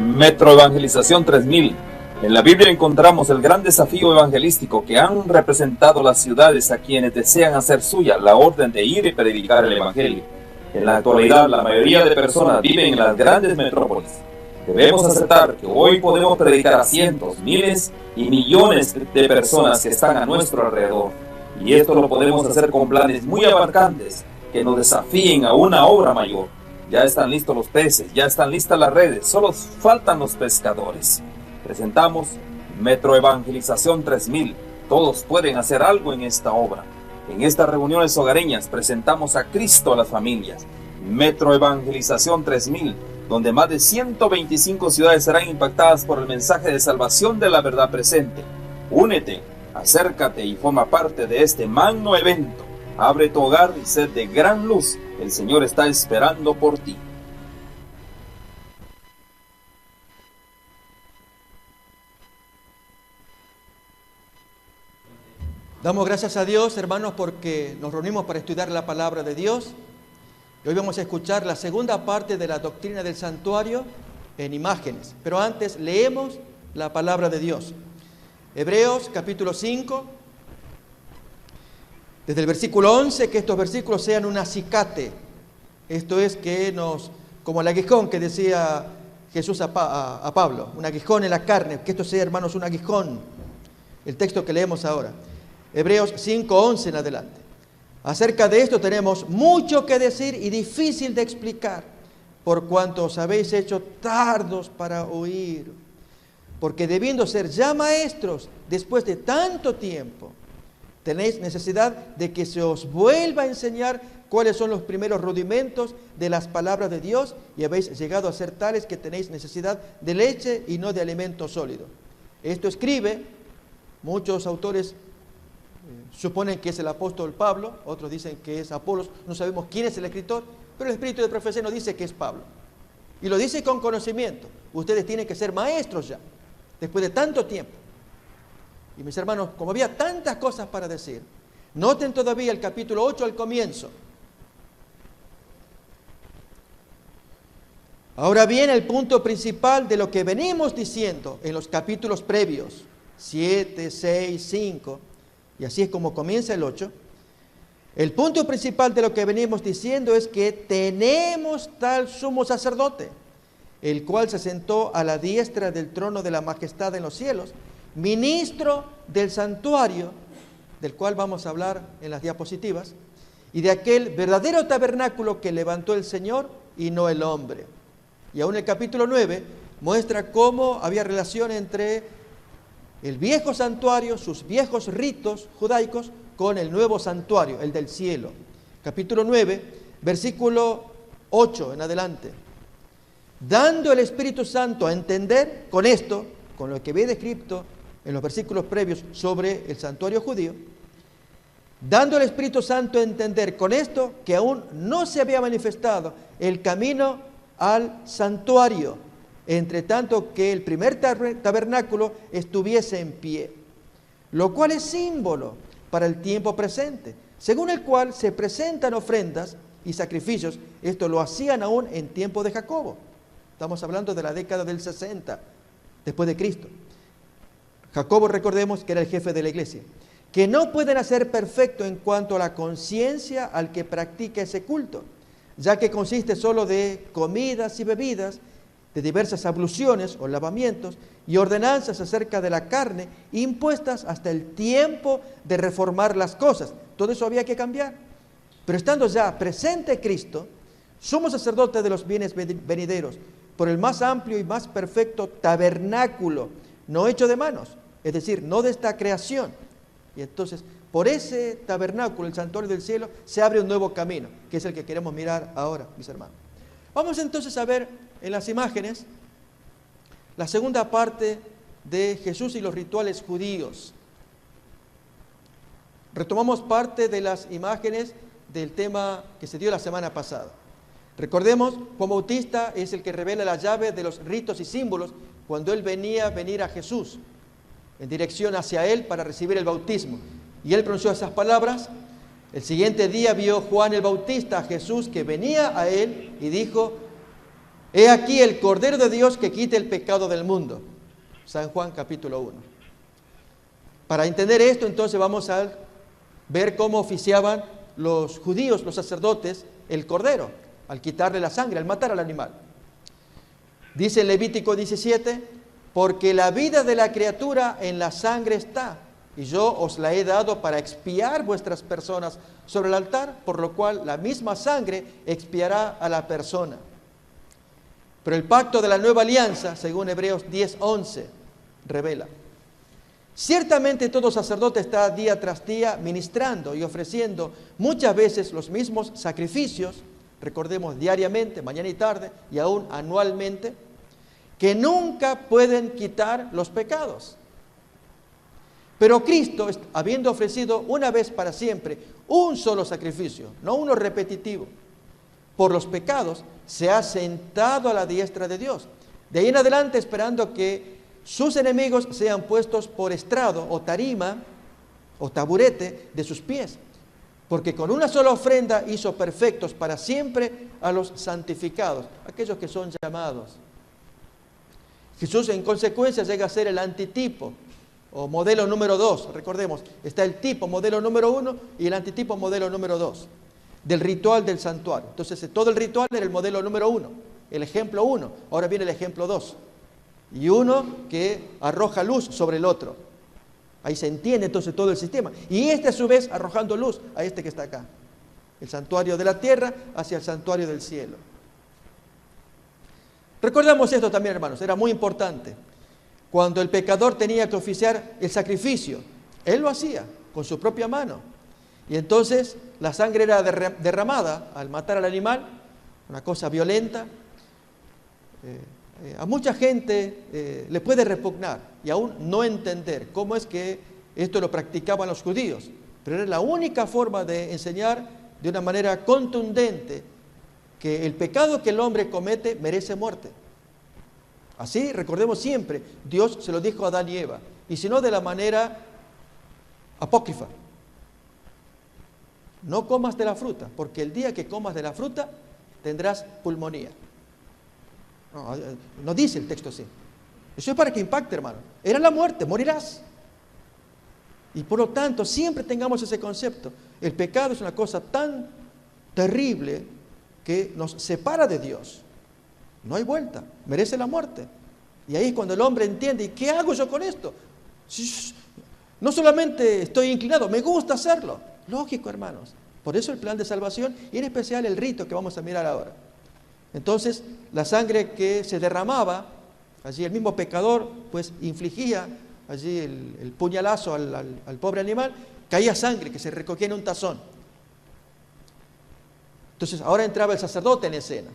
Metro Evangelización 3000. En la Biblia encontramos el gran desafío evangelístico que han representado las ciudades a quienes desean hacer suya la orden de ir y predicar el Evangelio. En la actualidad, la mayoría de personas viven en las grandes metrópolis. Debemos aceptar que hoy podemos predicar a cientos, miles y millones de personas que están a nuestro alrededor. Y esto lo podemos hacer con planes muy abarcantes que nos desafíen a una obra mayor. Ya están listos los peces, ya están listas las redes, solo faltan los pescadores. Presentamos Metro Evangelización 3000. Todos pueden hacer algo en esta obra. En estas reuniones hogareñas presentamos a Cristo a las familias. Metro Evangelización 3000, donde más de 125 ciudades serán impactadas por el mensaje de salvación de la verdad presente. Únete, acércate y forma parte de este magno evento. Abre tu hogar y sed de gran luz. El Señor está esperando por ti. Damos gracias a Dios, hermanos, porque nos reunimos para estudiar la palabra de Dios. Y hoy vamos a escuchar la segunda parte de la doctrina del santuario en imágenes. Pero antes leemos la palabra de Dios. Hebreos capítulo 5, desde el versículo 11, que estos versículos sean un acicate. Esto es que como el aguijón que decía Jesús a Pablo, un aguijón en la carne, que esto sea, hermanos, un aguijón. El texto que leemos ahora. Hebreos 5:11 en adelante. Acerca de esto tenemos mucho que decir y difícil de explicar, por cuanto os habéis hecho tardos para oír. Porque debiendo ser ya maestros después de tanto tiempo, tenéis necesidad de que se os vuelva a enseñar cuáles son los primeros rudimentos de las palabras de Dios, y habéis llegado a ser tales que tenéis necesidad de leche y no de alimento sólido. Esto escribe, muchos autores suponen que es el apóstol Pablo, otros dicen que es Apolos, no sabemos quién es el escritor, pero el espíritu de profecía nos dice que es Pablo. Y lo dice con conocimiento. Ustedes tienen que ser maestros ya, después de tanto tiempo. Y mis hermanos, como había tantas cosas para decir, noten todavía el capítulo 8 al comienzo. Ahora bien, el punto principal de lo que venimos diciendo en los capítulos previos, 7, 6, 5, y así es como comienza el 8, el punto principal de lo que venimos diciendo es que tenemos tal sumo sacerdote, el cual se sentó a la diestra del trono de la majestad en los cielos, ministro del santuario, del cual vamos a hablar en las diapositivas, y de aquel verdadero tabernáculo que levantó el Señor y no el hombre. Y aún el capítulo 9 muestra cómo había relación entre el viejo santuario, sus viejos ritos judaicos, con el nuevo santuario, el del cielo. Capítulo 9, versículo 8 en adelante. Dando el Espíritu Santo a entender con esto, con lo que había descrito en los versículos previos sobre el santuario judío, dando el Espíritu Santo a entender con esto que aún no se había manifestado el camino al santuario, entre tanto que el primer tabernáculo estuviese en pie, lo cual es símbolo para el tiempo presente, según el cual se presentan ofrendas y sacrificios. Esto lo hacían aún en tiempo de Jacobo. Estamos hablando de la década del 60 después de Cristo. Jacobo, recordemos que era el jefe de la iglesia, que no pueden hacer perfecto en cuanto a la conciencia al que practica ese culto, ya que consiste solo de comidas y bebidas, de diversas abluciones o lavamientos y ordenanzas acerca de la carne, impuestas hasta el tiempo de reformar las cosas. Todo eso había que cambiar. Pero estando ya presente Cristo, sumo sacerdote de los bienes venideros, por el más amplio y más perfecto tabernáculo, no hecho de manos, es decir, no de esta creación. Y entonces, por ese tabernáculo, el santuario del cielo, se abre un nuevo camino, que es el que queremos mirar ahora, mis hermanos. Vamos entonces a ver en las imágenes la segunda parte de Jesús y los rituales judíos. Retomamos parte de las imágenes del tema que se dio la semana pasada. Recordemos, Juan Bautista es el que revela la llave de los ritos y símbolos cuando él venir a Jesús en dirección hacia él para recibir el bautismo. Y él pronunció esas palabras. El siguiente día vio Juan el Bautista a Jesús que venía a él y dijo: He aquí el Cordero de Dios que quita el pecado del mundo. San Juan capítulo 1. Para entender esto, entonces vamos a ver cómo oficiaban los judíos, los sacerdotes, el cordero, al quitarle la sangre, al matar al animal. Dice en Levítico 17, porque la vida de la criatura en la sangre está, y yo os la he dado para expiar vuestras personas sobre el altar, por lo cual la misma sangre expiará a la persona. Pero el pacto de la nueva alianza, según Hebreos 10:11, revela: ciertamente todo sacerdote está día tras día ministrando y ofreciendo muchas veces los mismos sacrificios, recordemos diariamente, mañana y tarde, y aún anualmente, que nunca pueden quitar los pecados. Pero Cristo, habiendo ofrecido una vez para siempre un solo sacrificio, no uno repetitivo, por los pecados, se ha sentado a la diestra de Dios. De ahí en adelante, esperando que sus enemigos sean puestos por estrado o tarima o taburete de sus pies, porque con una sola ofrenda hizo perfectos para siempre a los santificados, aquellos que son llamados. Jesús en consecuencia llega a ser el antitipo o modelo número 2, recordemos, está el tipo modelo número 1 y el antitipo modelo número 2 del ritual del santuario. Entonces todo el ritual era el modelo número 1, el ejemplo 1, ahora viene el ejemplo 2. Y uno que arroja luz sobre el otro. Ahí se entiende entonces todo el sistema. Y este a su vez arrojando luz a este que está acá. El santuario de la tierra hacia el santuario del cielo. Recordamos esto también, hermanos, era muy importante. Cuando el pecador tenía que oficiar el sacrificio, él lo hacía con su propia mano. Y entonces la sangre era derramada al matar al animal, una cosa violenta. A mucha gente le puede repugnar y aún no entender cómo es que esto lo practicaban los judíos, pero era la única forma de enseñar de una manera contundente que el pecado que el hombre comete merece muerte. Así, recordemos siempre, Dios se lo dijo a Adán y Eva, y si no de la manera apócrifa. No comas de la fruta, porque el día que comas de la fruta tendrás pulmonía. No dice el texto así. Eso es para que impacte, hermano. Era la muerte, morirás. Y por lo tanto, siempre tengamos ese concepto. El pecado es una cosa tan terrible que nos separa de Dios. No hay vuelta, merece la muerte. Y ahí es cuando el hombre entiende, ¿y qué hago yo con esto? No solamente estoy inclinado, me gusta hacerlo. Lógico, hermanos. Por eso el plan de salvación y en especial el rito que vamos a mirar ahora. Entonces, la sangre que se derramaba, allí el mismo pecador, pues infligía allí el puñalazo al pobre animal, caía sangre que se recogía en un tazón. Entonces, ahora entraba el sacerdote en escena.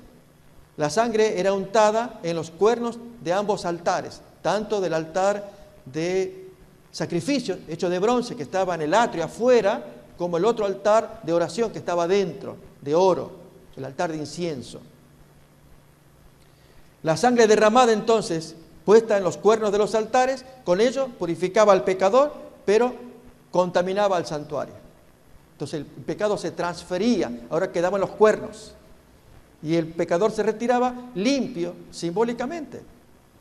La sangre era untada en los cuernos de ambos altares, tanto del altar de sacrificio, hecho de bronce, que estaba en el atrio afuera, como el otro altar de oración que estaba dentro, de oro, el altar de incienso. La sangre derramada entonces, puesta en los cuernos de los altares, con ello purificaba al pecador, pero contaminaba al santuario. Entonces el pecado se transfería, ahora quedaban los cuernos. Y el pecador se retiraba limpio, simbólicamente,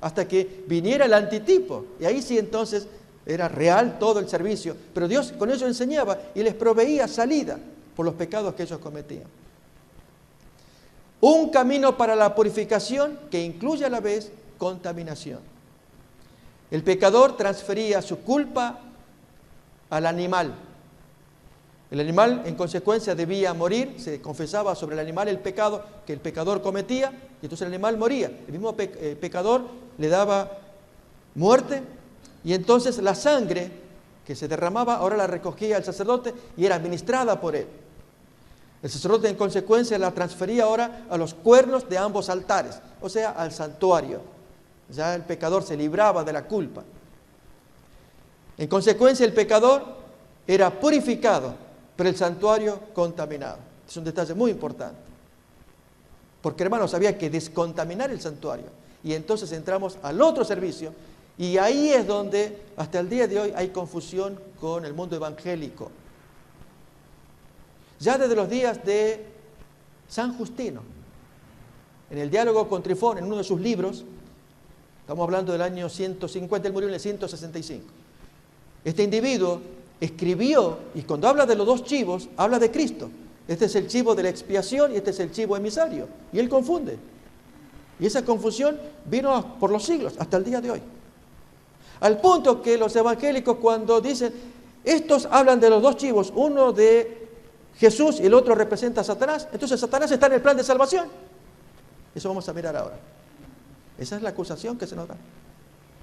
hasta que viniera el antitipo. Y ahí sí entonces era real todo el servicio. Pero Dios con ello enseñaba y les proveía salida por los pecados que ellos cometían. Un camino para la purificación que incluye a la vez contaminación. El pecador transfería su culpa al animal. El animal, en consecuencia, debía morir, se confesaba sobre el animal el pecado que el pecador cometía, y entonces el animal moría. El mismo pecador le daba muerte, y entonces la sangre que se derramaba, ahora la recogía el sacerdote y era administrada por él. El sacerdote, en consecuencia, la transfería ahora a los cuernos de ambos altares, o sea, al santuario. Ya el pecador se libraba de la culpa. En consecuencia, el pecador era purificado, pero el santuario contaminado. Es un detalle muy importante. Porque, hermanos, había que descontaminar el santuario. Y entonces entramos al otro servicio, y ahí es donde, hasta el día de hoy, hay confusión con el mundo evangélico. Ya desde los días de San Justino, en el diálogo con Trifón, en uno de sus libros, estamos hablando del año 150, él murió en el 165. Este individuo escribió, y cuando habla de los dos chivos, habla de Cristo. Este es el chivo de la expiación y este es el chivo emisario. Y él confunde. Y esa confusión vino por los siglos, hasta el día de hoy. Al punto que los evangélicos, cuando dicen, estos hablan de los dos chivos, uno de Jesús y el otro representa a Satanás, entonces Satanás está en el plan de salvación. Eso vamos a mirar ahora. Esa es la acusación que se nos da.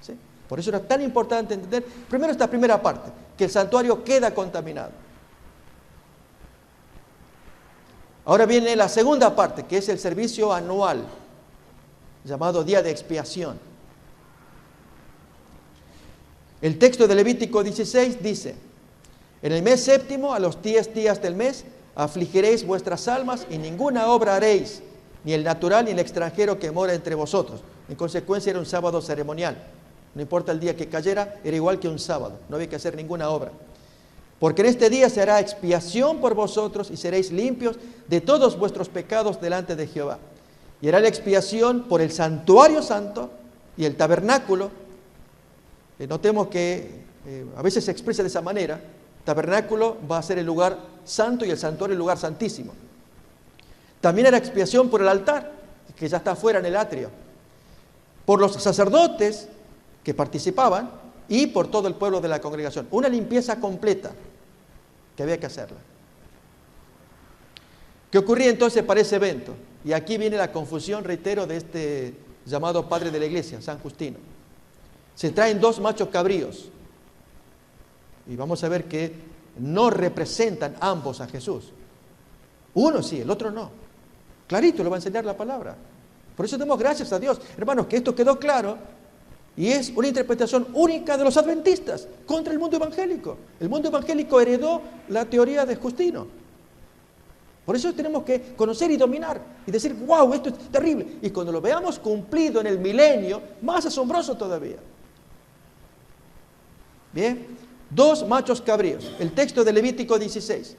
¿Sí? Por eso era tan importante entender, primero esta primera parte, que el santuario queda contaminado. Ahora viene la segunda parte, que es el servicio anual, llamado Día de Expiación. El texto de Levítico 16 dice, en el mes séptimo, a los 10 días del mes, afligiréis vuestras almas y ninguna obra haréis, ni el natural ni el extranjero que mora entre vosotros. En consecuencia era un sábado ceremonial. No importa el día que cayera, era igual que un sábado. No había que hacer ninguna obra. Porque en este día se hará expiación por vosotros y seréis limpios de todos vuestros pecados delante de Jehová. Y hará la expiación por el santuario santo y el tabernáculo. Notemos que a veces se expresa de esa manera. Tabernáculo va a ser el lugar santo y el santuario el lugar santísimo. También hará expiación por el altar, que ya está afuera en el atrio. Por los sacerdotes que participaban y por todo el pueblo de la congregación. Una limpieza completa que había que hacerla. ¿Qué ocurría entonces para ese evento? Y aquí viene la confusión, reitero, de este llamado padre de la iglesia, San Justino. Se traen dos machos cabríos y vamos a ver que no representan ambos a Jesús. Uno sí, el otro no. Clarito lo va a enseñar la palabra. Por eso damos gracias a Dios, hermanos, que esto quedó claro y es una interpretación única de los adventistas contra el mundo evangélico. El mundo evangélico heredó la teoría de Justino. Por eso tenemos que conocer y dominar y decir, wow, esto es terrible. Y cuando lo veamos cumplido en el milenio, más asombroso todavía. Bien, dos machos cabríos. El texto de Levítico 16.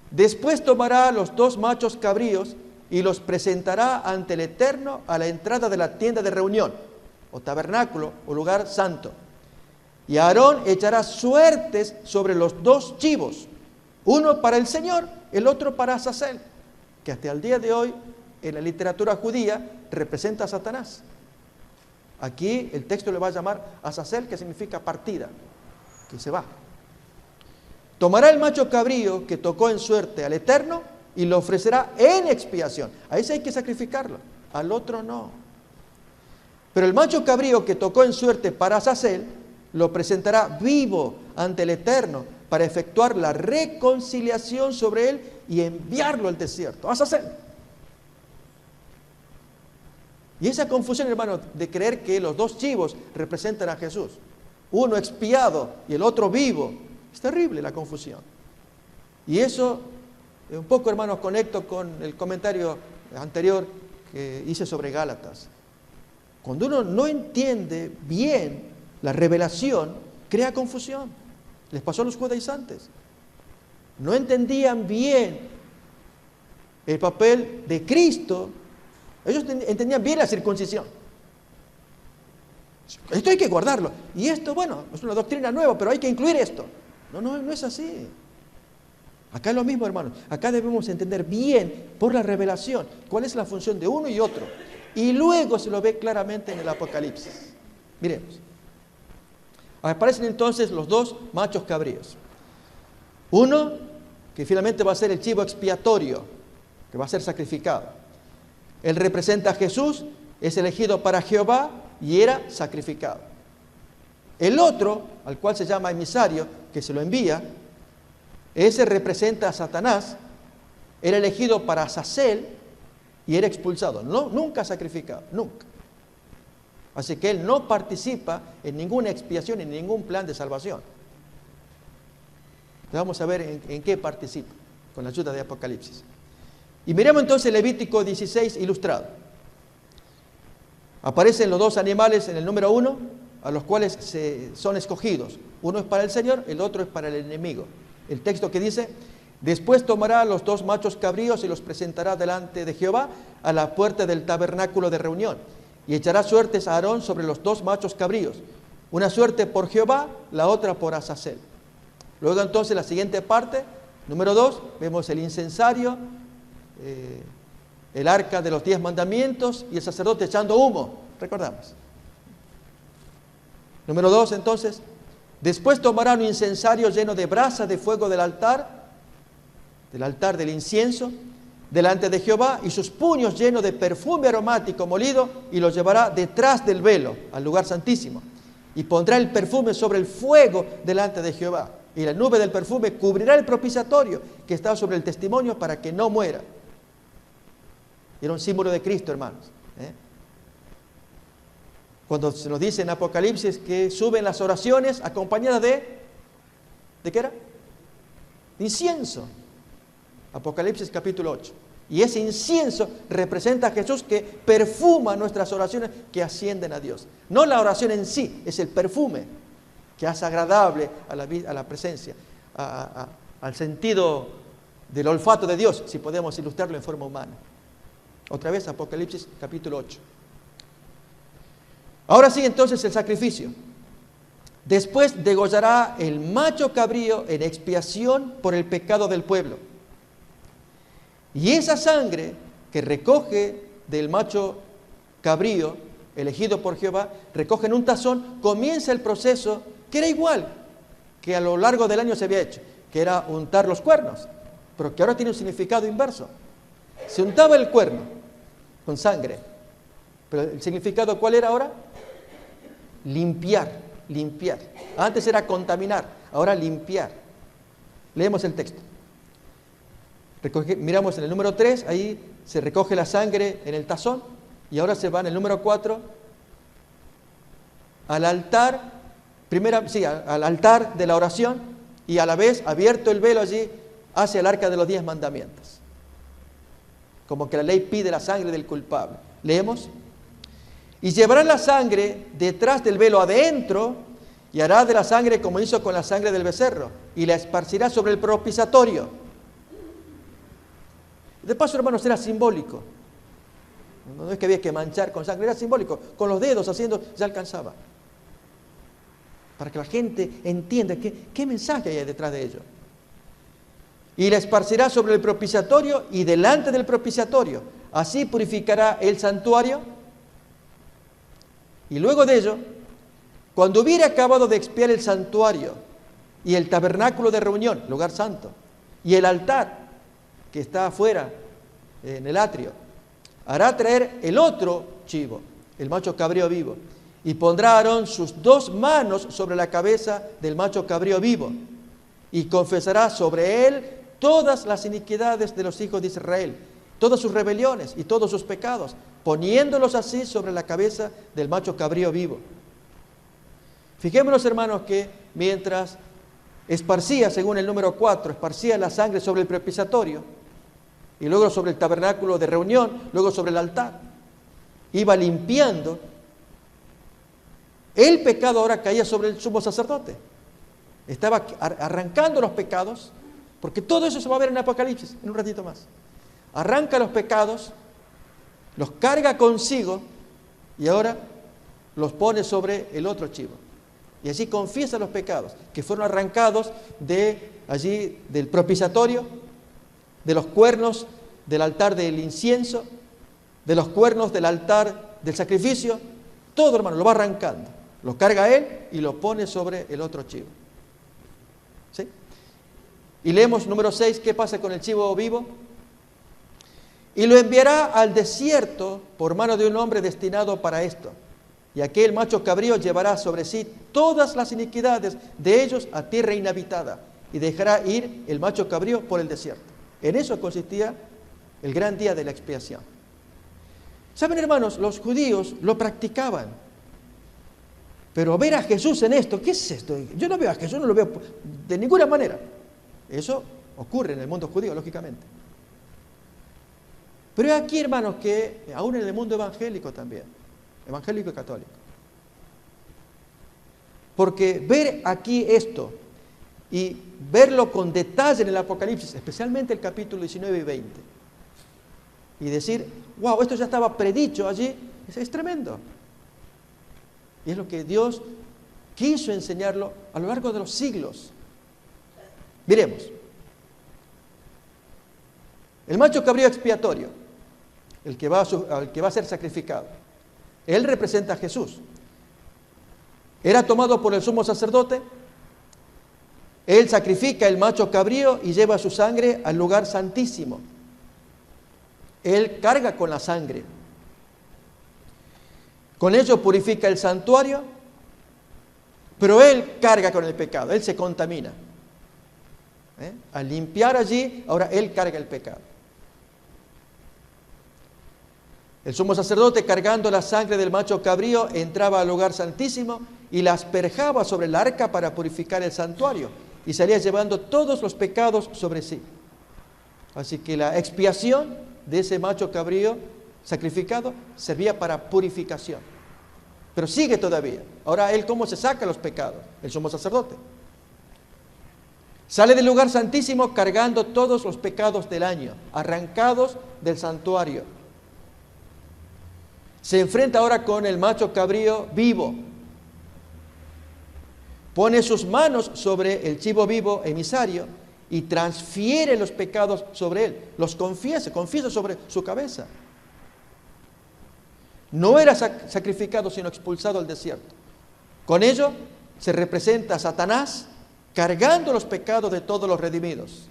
Después tomará los dos machos cabríos y los presentará ante el Eterno a la entrada de la tienda de reunión, o tabernáculo, o lugar santo. Y Aarón echará suertes sobre los dos chivos, uno para el Señor, el otro para Azazel, que hasta el día de hoy en la literatura judía representa a Satanás. Aquí el texto le va a llamar Azazel, que significa partida, que se va. Tomará el macho cabrío que tocó en suerte al Eterno y lo ofrecerá en expiación. A ese hay que sacrificarlo, al otro no. Pero el macho cabrío que tocó en suerte para Azazel lo presentará vivo ante el Eterno para efectuar la reconciliación sobre él y enviarlo al desierto. Azazel. Y esa confusión, hermano, de creer que los dos chivos representan a Jesús, uno expiado y el otro vivo, es terrible la confusión. Y eso, un poco, hermanos, conecto con el comentario anterior que hice sobre Gálatas. Cuando uno no entiende bien la revelación, crea confusión. Les pasó a los judaizantes. No entendían bien el papel de Cristo. Ellos entendían bien la circuncisión. Esto hay que guardarlo. Y esto, bueno, es una doctrina nueva, pero hay que incluir esto. No es así. Acá es lo mismo, hermanos. Acá debemos entender bien, por la revelación, cuál es la función de uno y otro. Y luego se lo ve claramente en el Apocalipsis. Miremos. Aparecen entonces los dos machos cabríos. Uno, que finalmente va a ser el chivo expiatorio, que va a ser sacrificado. Él representa a Jesús, es elegido para Jehová y era sacrificado. El otro, al cual se llama emisario, que se lo envía, ese representa a Satanás, era elegido para Azazel y era expulsado. No, nunca sacrificado, nunca. Así que él no participa en ninguna expiación, en ningún plan de salvación. Entonces vamos a ver en qué participa, con la ayuda de Apocalipsis. Y miremos entonces Levítico 16 ilustrado. Aparecen los dos animales en el número 1, a los cuales son escogidos. Uno es para el Señor, el otro es para el enemigo. El texto que dice, Después tomará los 2 machos cabríos y los presentará delante de Jehová a la puerta del tabernáculo de reunión. Y echará suertes a Aarón sobre los 2 machos cabríos, una suerte por Jehová, la otra por Azazel. Luego entonces la siguiente parte, número 2, vemos el incensario, el arca de los 10 mandamientos y el sacerdote echando humo, recordamos. Número 2 entonces, después tomará un incensario lleno de brasa de fuego del altar del incienso, delante de Jehová, y sus puños llenos de perfume aromático molido, y los llevará detrás del velo, al lugar santísimo, y pondrá el perfume sobre el fuego delante de Jehová, y la nube del perfume cubrirá el propiciatorio que está sobre el testimonio para que no muera. Era un símbolo de Cristo, hermanos. Cuando se nos dice en Apocalipsis que suben las oraciones acompañadas ¿de qué era? De incienso. Apocalipsis capítulo 8. Y ese incienso representa a Jesús que perfuma nuestras oraciones que ascienden a Dios. No la oración en sí, es el perfume que hace agradable a la presencia, al sentido del olfato de Dios, si podemos ilustrarlo en forma humana. Otra vez Apocalipsis capítulo 8. Ahora sí, entonces el sacrificio. Después degollará el macho cabrío en expiación por el pecado del pueblo. Y esa sangre que recoge del macho cabrío, elegido por Jehová, recoge en un tazón, comienza el proceso que era igual que a lo largo del año se había hecho, que era untar los cuernos, pero que ahora tiene un significado inverso. Se untaba el cuerno con sangre, pero el significado ¿cuál era ahora? Limpiar. Antes era contaminar, ahora limpiar. Leemos el texto. Miramos en el número 3, ahí se recoge la sangre en el tazón, y ahora se va en el número 4 al altar, al altar de la oración, y a la vez abierto el velo allí hacia el arca de los 10 mandamientos. Como que la ley pide la sangre del culpable. Leemos. Y llevará la sangre detrás del velo adentro, y hará de la sangre como hizo con la sangre del becerro, y la esparcirá sobre el propiciatorio. De paso, hermanos, era simbólico. No es que había que manchar con sangre, era simbólico. Con los dedos haciendo, ya alcanzaba. Para que la gente entienda qué mensaje hay detrás de ello. Y la esparcirá sobre el propiciatorio y delante del propiciatorio. Así purificará el santuario. Y luego de ello, cuando hubiere acabado de expiar el santuario y el tabernáculo de reunión, lugar santo, y el altar que está afuera en el atrio, hará traer el otro chivo, el macho cabrío vivo, y pondrá a Aarón sus 2 manos sobre la cabeza del macho cabrío vivo, y confesará sobre él todas las iniquidades de los hijos de Israel, todas sus rebeliones y todos sus pecados, poniéndolos así sobre la cabeza del macho cabrío vivo. Fijémonos, hermanos, que mientras esparcía, según el número 4, esparcía la sangre sobre el propiciatorio, y luego sobre el tabernáculo de reunión, luego sobre el altar, iba limpiando, el pecado ahora caía sobre el sumo sacerdote. Estaba arrancando los pecados, porque todo eso se va a ver en Apocalipsis, en un ratito más. Arranca los pecados, los carga consigo, y ahora los pone sobre el otro chivo. Y así confiesa los pecados que fueron arrancados de allí, del propiciatorio, de los cuernos del altar del incienso, de los cuernos del altar del sacrificio. Todo, hermano, lo va arrancando. Lo carga él y lo pone sobre el otro chivo. ¿Sí? Y leemos número 6, ¿qué pasa con el chivo vivo? Y lo enviará al desierto por mano de un hombre destinado para esto. Y aquel macho cabrío llevará sobre sí todas las iniquidades de ellos a tierra inhabitada, y dejará ir el macho cabrío por el desierto. En eso consistía el gran día de la expiación. ¿Saben, hermanos? Los judíos lo practicaban. Pero ver a Jesús en esto, ¿qué es esto? Yo no veo a Jesús, no lo veo de ninguna manera. Eso ocurre en el mundo judío, lógicamente. Pero aquí, hermanos, que aún en el mundo evangélico también, evangélico y católico. Porque ver aquí esto, y verlo con detalle en el Apocalipsis, especialmente el capítulo 19 y 20. Y decir, wow, esto ya estaba predicho allí, es tremendo. Y es lo que Dios quiso enseñarlo a lo largo de los siglos. Miremos. El macho cabrío expiatorio, el que va a ser sacrificado, él representa a Jesús. Era tomado por el sumo sacerdote, él sacrifica el macho cabrío y lleva su sangre al lugar santísimo. Él carga con la sangre. Con ello purifica el santuario, pero él carga con el pecado, él se contamina. Al limpiar allí, ahora él carga el pecado. El sumo sacerdote, cargando la sangre del macho cabrío, entraba al lugar santísimo y la asperjaba sobre el arca para purificar el santuario, y salía llevando todos los pecados sobre sí. Así que la expiación de ese macho cabrío sacrificado servía para purificación. Pero sigue todavía. Ahora, ¿él cómo se saca los pecados? El sumo sacerdote. Sale del lugar santísimo cargando todos los pecados del año, arrancados del santuario. Se enfrenta ahora con el macho cabrío vivo. Pone sus manos sobre el chivo vivo emisario y transfiere los pecados sobre él. Los confiesa sobre su cabeza. No era sacrificado, sino expulsado al desierto. Con ello se representa a Satanás cargando los pecados de todos los redimidos.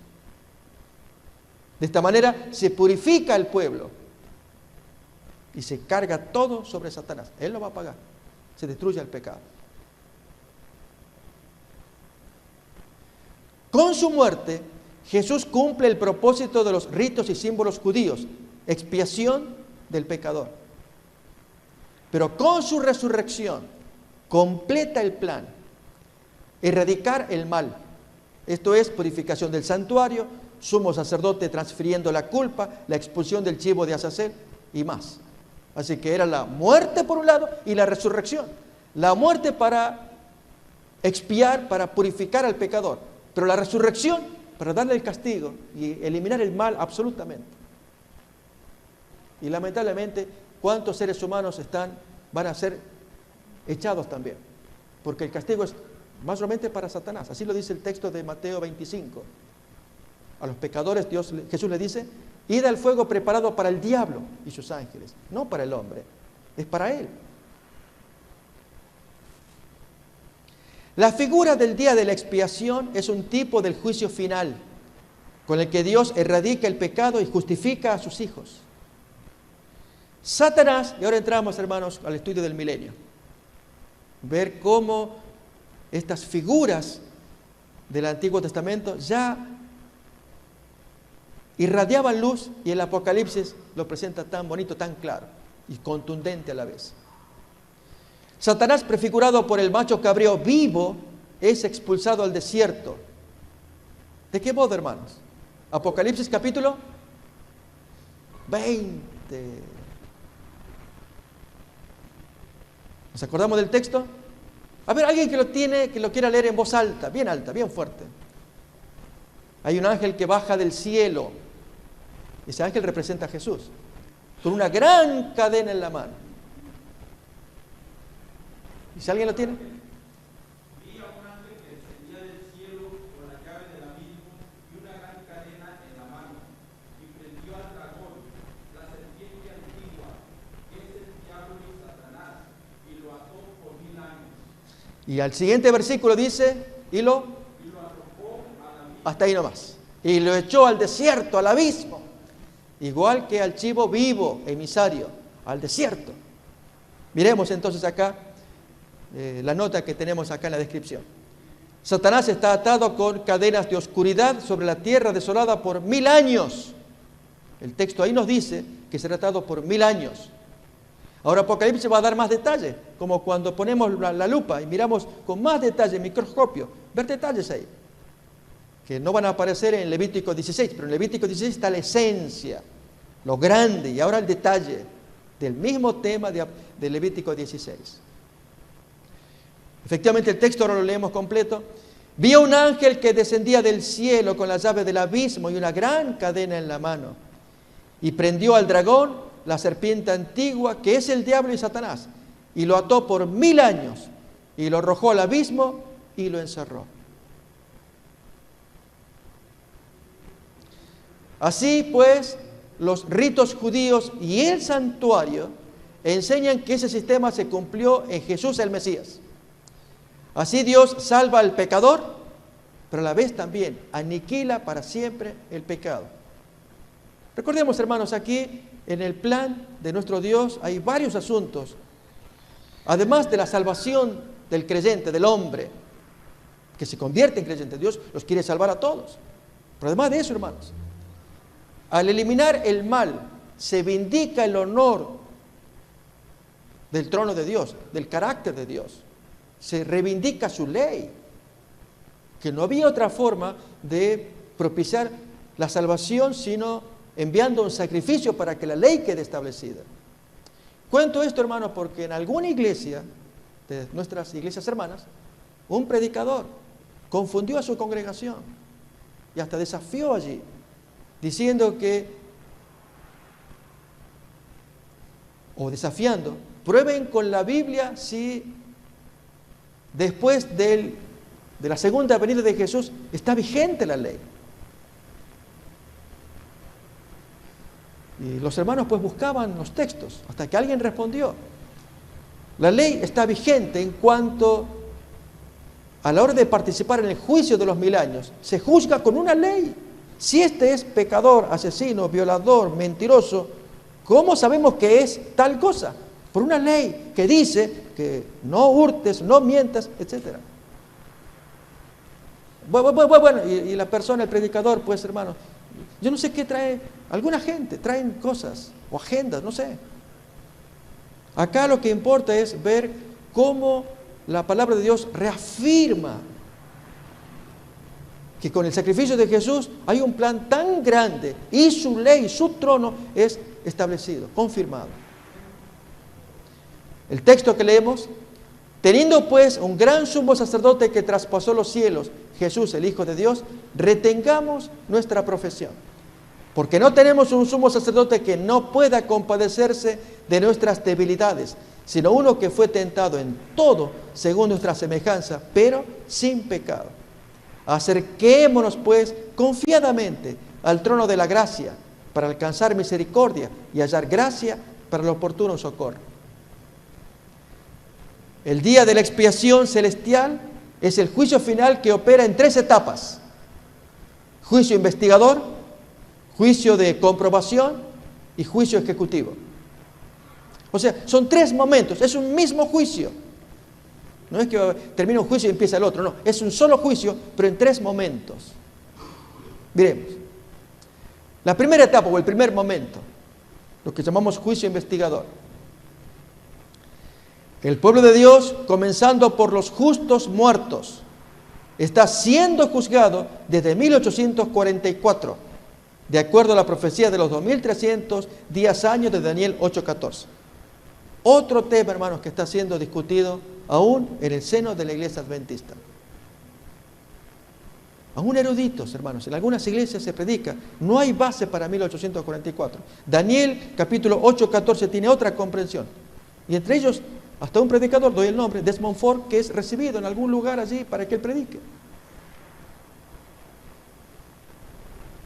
De esta manera se purifica el pueblo y se carga todo sobre Satanás. Él lo va a pagar. Se destruye el pecado. Con su muerte, Jesús cumple el propósito de los ritos y símbolos judíos, expiación del pecador. Pero con su resurrección, completa el plan, erradicar el mal. Esto es purificación del santuario, sumo sacerdote transfiriendo la culpa, la expulsión del chivo de Azazel y más. Así que era la muerte por un lado y la resurrección. La muerte para expiar, para purificar al pecador, pero la resurrección para darle el castigo y eliminar el mal absolutamente. Y lamentablemente, ¿cuántos seres humanos van a ser echados también? Porque el castigo es mayormente para Satanás. Así lo dice el texto de Mateo 25. A los pecadores Jesús les dice, id al fuego preparado para el diablo y sus ángeles, no para el hombre, es para él. La figura del día de la expiación es un tipo del juicio final, con el que Dios erradica el pecado y justifica a sus hijos. Satanás, y ahora entramos, hermanos, al estudio del milenio, ver cómo estas figuras del Antiguo Testamento ya irradiaban luz y el Apocalipsis lo presenta tan bonito, tan claro y contundente a la vez. Satanás, prefigurado por el macho cabrío vivo, es expulsado al desierto. ¿De qué modo, hermanos? Apocalipsis capítulo 20. ¿Nos acordamos del texto? A ver, alguien que lo quiera leer en voz alta, bien fuerte. Hay un ángel que baja del cielo. Ese ángel representa a Jesús, con una gran cadena en la mano. ¿Y si alguien lo tiene? Vi a un ángel que descendía del cielo con la llave del abismo y una gran cadena en la mano, y prendió al dragón, la serpiente antigua, que es el diablo y Satanás, y lo ató por 1000 años. Y al siguiente versículo dice, y lo arrojó al abismo. Hasta ahí nomás. Y lo echó al desierto, al abismo. Igual que al chivo vivo, emisario, al desierto. Miremos entonces acá la nota que tenemos acá en la descripción. Satanás está atado con cadenas de oscuridad sobre la tierra desolada por 1000 años. El texto ahí nos dice que será atado por 1000 años. Ahora Apocalipsis va a dar más detalle, como cuando ponemos la lupa y miramos con más detalle, microscopio, ver detalles ahí, que no van a aparecer en Levítico 16, pero en Levítico 16 está la esencia, lo grande, y ahora el detalle del mismo tema de Levítico 16. Efectivamente, el texto ahora lo leemos completo. Vi a un ángel que descendía del cielo con la llave del abismo y una gran cadena en la mano. Y prendió al dragón, la serpiente antigua, que es el diablo y Satanás, y lo ató por 1000 años, y lo arrojó al abismo y lo encerró. Así pues, los ritos judíos y el santuario enseñan que ese sistema se cumplió en Jesús el Mesías. Así Dios salva al pecador, pero a la vez también aniquila para siempre el pecado. Recordemos, hermanos, aquí en el plan de nuestro Dios hay varios asuntos. Además de la salvación del creyente, del hombre, que se convierte en creyente, Dios los quiere salvar a todos. Pero además de eso, hermanos, al eliminar el mal, se vindica el honor del trono de Dios, del carácter de Dios. Se reivindica su ley, que no había otra forma de propiciar la salvación sino enviando un sacrificio para que la ley quede establecida. Cuento esto, hermanos, porque en alguna iglesia, de nuestras iglesias hermanas, un predicador confundió a su congregación y hasta desafió allí, diciendo que, o desafiando, prueben con la Biblia si después de la segunda venida de Jesús está vigente la ley. Y los hermanos pues buscaban los textos, hasta que alguien respondió. La ley está vigente en cuanto a la hora de participar en el juicio de los 1000 años. Se juzga con una ley. Si este es pecador, asesino, violador, mentiroso, ¿cómo sabemos que es tal cosa? Por una ley que dice que no hurtes, no mientas, etc. Bueno, y la persona, el predicador, pues hermano, yo no sé qué trae, alguna gente traen cosas o agendas, no sé. Acá lo que importa es ver cómo la palabra de Dios reafirma que con el sacrificio de Jesús hay un plan tan grande y su ley, su trono es establecido, confirmado. El texto que leemos: teniendo pues un gran sumo sacerdote que traspasó los cielos, Jesús el Hijo de Dios, retengamos nuestra profesión. Porque no tenemos un sumo sacerdote que no pueda compadecerse de nuestras debilidades, sino uno que fue tentado en todo según nuestra semejanza, pero sin pecado. Acerquémonos pues confiadamente al trono de la gracia para alcanzar misericordia y hallar gracia para el oportuno socorro. El día de la expiación celestial es el juicio final que opera en 3 etapas: juicio investigador, juicio de comprobación y juicio ejecutivo. O sea, son 3 momentos, es un mismo juicio. No es que termina un juicio y empieza el otro, no, es un solo juicio, pero en 3 momentos. Miremos. La primera etapa o el primer momento, lo que llamamos juicio investigador. El pueblo de Dios, comenzando por los justos muertos, está siendo juzgado desde 1844, de acuerdo a la profecía de los 2310 años de Daniel 8:14. Otro tema, hermanos, que está siendo discutido aún en el seno de la iglesia adventista. Aún eruditos, hermanos, en algunas iglesias se predica, no hay base para 1844. Daniel capítulo 8:14 tiene otra comprensión. Y entre ellos, hasta un predicador, doy el nombre, Desmond Ford, que es recibido en algún lugar allí para que él predique.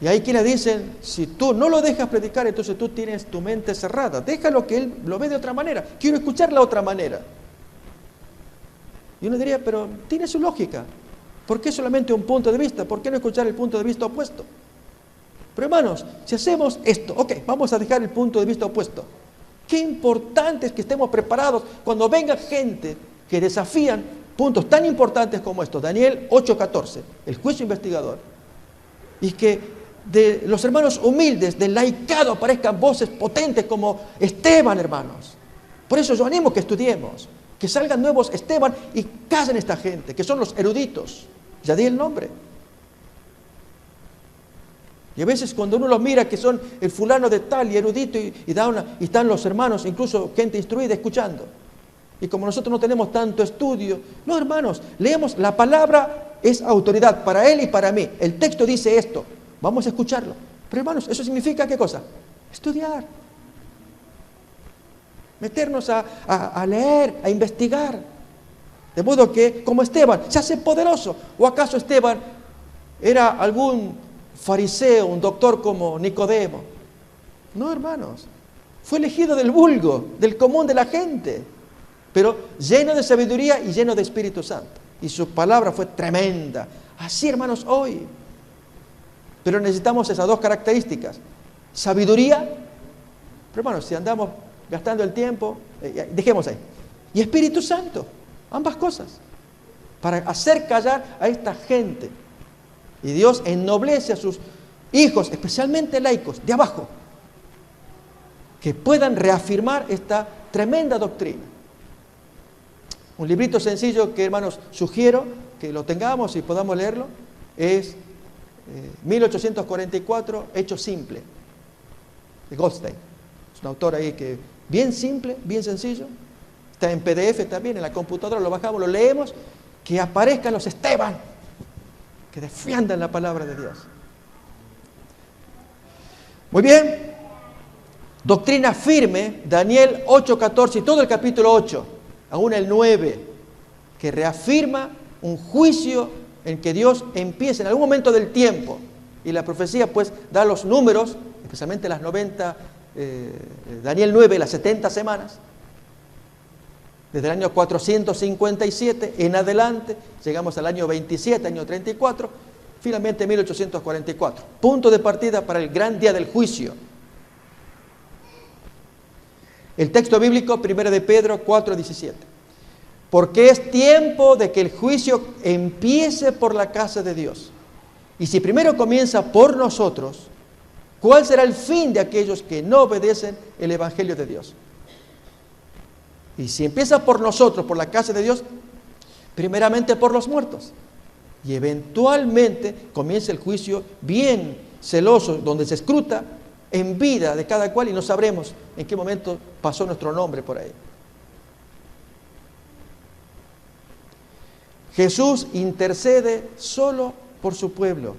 Y hay quienes dicen, si tú no lo dejas predicar, entonces tú tienes tu mente cerrada. Déjalo que él lo ve de otra manera. Quiero escuchar la otra manera. Y uno diría, pero tiene su lógica. ¿Por qué solamente un punto de vista? ¿Por qué no escuchar el punto de vista opuesto? Pero hermanos, si hacemos esto, ok, vamos a dejar el punto de vista opuesto. Qué importante es que estemos preparados cuando venga gente que desafían puntos tan importantes como estos. Daniel 8:14, el juicio investigador. Y que de los hermanos humildes, del laicado, aparezcan voces potentes como Esteban, hermanos. Por eso yo animo que estudiemos, que salgan nuevos Esteban y callen esta gente, que son los eruditos. Ya di el nombre. Y a veces cuando uno los mira que son el fulano de tal y erudito y están los hermanos, incluso gente instruida, escuchando. Y como nosotros no tenemos tanto estudio, no, hermanos, leemos la palabra es autoridad para él y para mí. El texto dice esto, vamos a escucharlo. Pero hermanos, ¿eso significa qué cosa? Estudiar. Meternos a leer, a investigar. De modo que, como Esteban, se hace poderoso. ¿O acaso Esteban era algún fariseo, un doctor como Nicodemo? No, hermanos. Fue elegido del vulgo, del común de la gente, pero lleno de sabiduría y lleno de Espíritu Santo. Y su palabra fue tremenda. Así, hermanos, hoy. Pero necesitamos esas dos características. Sabiduría. Pero, hermanos, si andamos gastando el tiempo, dejemos ahí. Y Espíritu Santo. Ambas cosas. Para hacer callar a esta gente. Y Dios ennoblece a sus hijos, especialmente laicos, de abajo, que puedan reafirmar esta tremenda doctrina. Un librito sencillo que, hermanos, sugiero que lo tengamos y podamos leerlo, es 1844, Hecho Simple, de Goldstein. Es un autor ahí que bien simple, bien sencillo, está en PDF también, en la computadora, lo bajamos, lo leemos, que aparezcan los Esteban, que defiendan la palabra de Dios. Muy bien. Doctrina firme, Daniel 8:14 y todo el capítulo 8, aún el 9, que reafirma un juicio en que Dios empieza en algún momento del tiempo. Y la profecía pues da los números, especialmente las 90, Daniel 9, las 70 semanas, desde el año 457 en adelante, llegamos al año 27, año 34, finalmente 1844. Punto de partida para el gran día del juicio. El texto bíblico, 1 de Pedro 4:17. Porque es tiempo de que el juicio empiece por la casa de Dios. Y si primero comienza por nosotros, ¿cuál será el fin de aquellos que no obedecen el Evangelio de Dios? Y si empieza por nosotros, por la casa de Dios, primeramente por los muertos. Y eventualmente comienza el juicio bien celoso, donde se escruta en vida de cada cual y no sabremos en qué momento pasó nuestro nombre por ahí. Jesús intercede solo por su pueblo.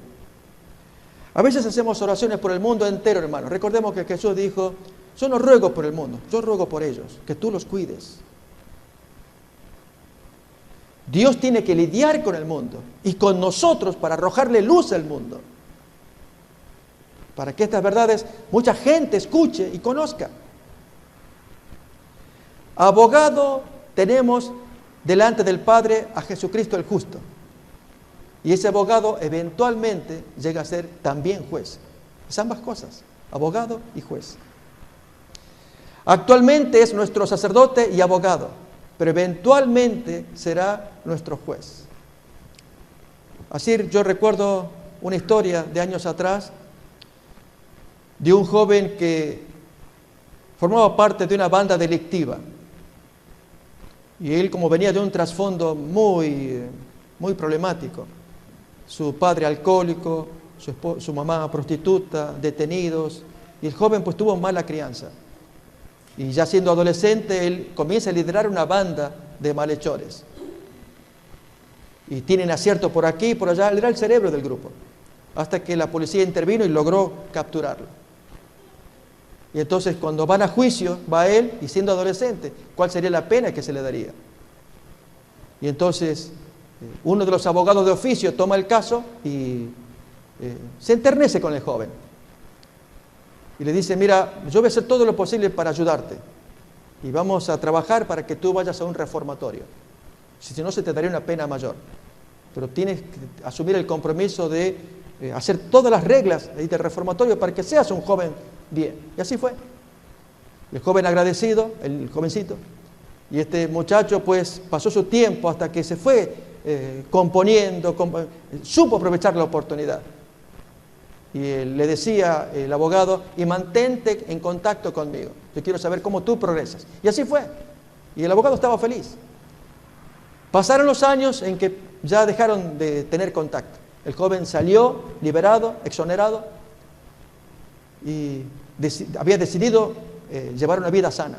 A veces hacemos oraciones por el mundo entero, hermanos. Recordemos que Jesús dijo, yo no ruego por el mundo, yo ruego por ellos, que tú los cuides. Dios tiene que lidiar con el mundo y con nosotros para arrojarle luz al mundo. Para que estas verdades mucha gente escuche y conozca. Abogado tenemos delante del Padre a Jesucristo el justo. Y ese abogado eventualmente llega a ser también juez. Es ambas cosas, abogado y juez. Actualmente es nuestro sacerdote y abogado, pero eventualmente será nuestro juez. Así yo recuerdo una historia de años atrás de un joven que formaba parte de una banda delictiva. Y él, como venía de un trasfondo muy problemático, su padre alcohólico, su mamá prostituta, detenidos, y el joven pues tuvo mala crianza. Y ya siendo adolescente, él comienza a liderar una banda de malhechores. Y tienen acierto por aquí y por allá, él era el cerebro del grupo, hasta que la policía intervino y logró capturarlo. Y entonces cuando van a juicio, va él, y siendo adolescente, ¿cuál sería la pena que se le daría? Y entonces uno de los abogados de oficio toma el caso y se enternece con el joven. Y le dice, mira, yo voy a hacer todo lo posible para ayudarte. Y vamos a trabajar para que tú vayas a un reformatorio. Si no, se te daría una pena mayor. Pero tienes que asumir el compromiso de hacer todas las reglas del reformatorio para que seas un joven bien. Y así fue. El joven agradecido, el jovencito, y este muchacho pues pasó su tiempo hasta que se fue componiendo, supo aprovechar la oportunidad. Y le decía el abogado, y mantente en contacto conmigo. Yo quiero saber cómo tú progresas. Y así fue. Y el abogado estaba feliz. Pasaron los años en que ya dejaron de tener contacto. El joven salió liberado, exonerado, y había decidido llevar una vida sana.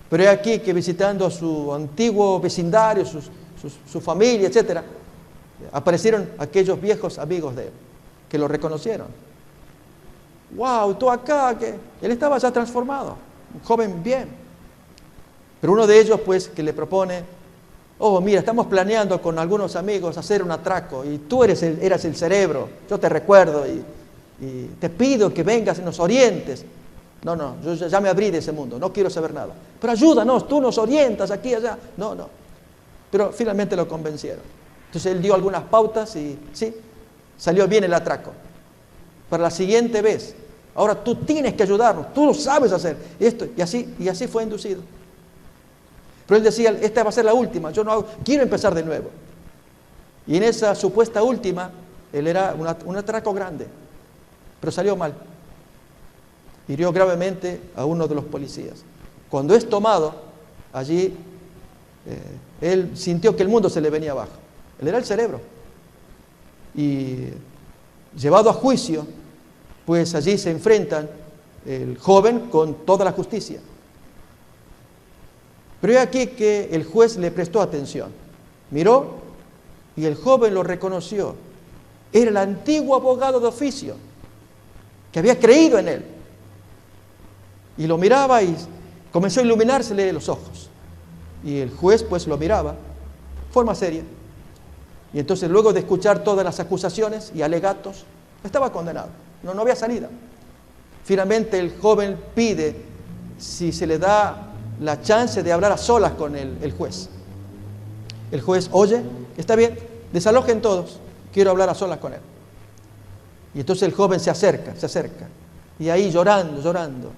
Pero es aquí que visitando su antiguo vecindario, su familia, etc., aparecieron aquellos viejos amigos de él, que lo reconocieron. ¡Wow! Tú acá, que él estaba ya transformado, un joven bien. Pero uno de ellos, pues, que le propone: oh, mira, estamos planeando con algunos amigos hacer un atraco, y tú eras el cerebro, yo te recuerdo, y te pido que vengas y nos orientes. No, yo ya me abrí de ese mundo, no quiero saber nada. Pero ayúdanos, tú nos orientas aquí y allá. No. Pero finalmente lo convencieron. Entonces él dio algunas pautas y sí, salió bien el atraco. Para la siguiente vez, ahora tú tienes que ayudarnos, tú lo sabes hacer esto, y así fue inducido. Pero él decía: esta va a ser la última, quiero empezar de nuevo. Y en esa supuesta última, él era un atraco grande, pero salió mal. Hirió gravemente a uno de los policías. Cuando es tomado, allí él sintió que el mundo se le venía abajo. Él era el cerebro. Y llevado a juicio, pues allí se enfrentan el joven con toda la justicia. Pero he aquí que el juez le prestó atención. Miró y el joven lo reconoció. Era el antiguo abogado de oficio que había creído en él. Y lo miraba y comenzó a iluminársele los ojos. Y el juez pues lo miraba, forma seria. Y entonces, luego de escuchar todas las acusaciones y alegatos, estaba condenado. No había salida. Finalmente el joven pide si se le da la chance de hablar a solas con el juez. El juez: oye, está bien, desalojen todos, quiero hablar a solas con él. Y entonces el joven se acerca. Y ahí llorando: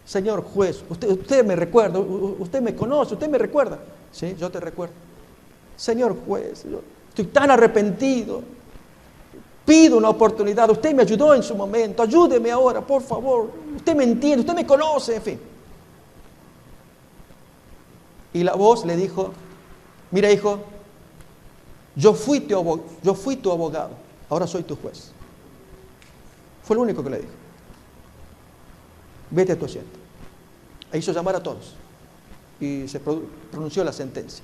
señor juez, usted me recuerda, usted me conoce, usted me recuerda. Sí, yo te recuerdo. Señor juez, yo estoy tan arrepentido, pido una oportunidad, usted me ayudó en su momento, ayúdeme ahora, por favor, usted me entiende, usted me conoce, en fin. Y la voz le dijo: mira, hijo, yo fui tu abogado, ahora soy tu juez. Fue lo único que le dijo. Vete a tu asiento. E hizo llamar a todos y se pronunció la sentencia.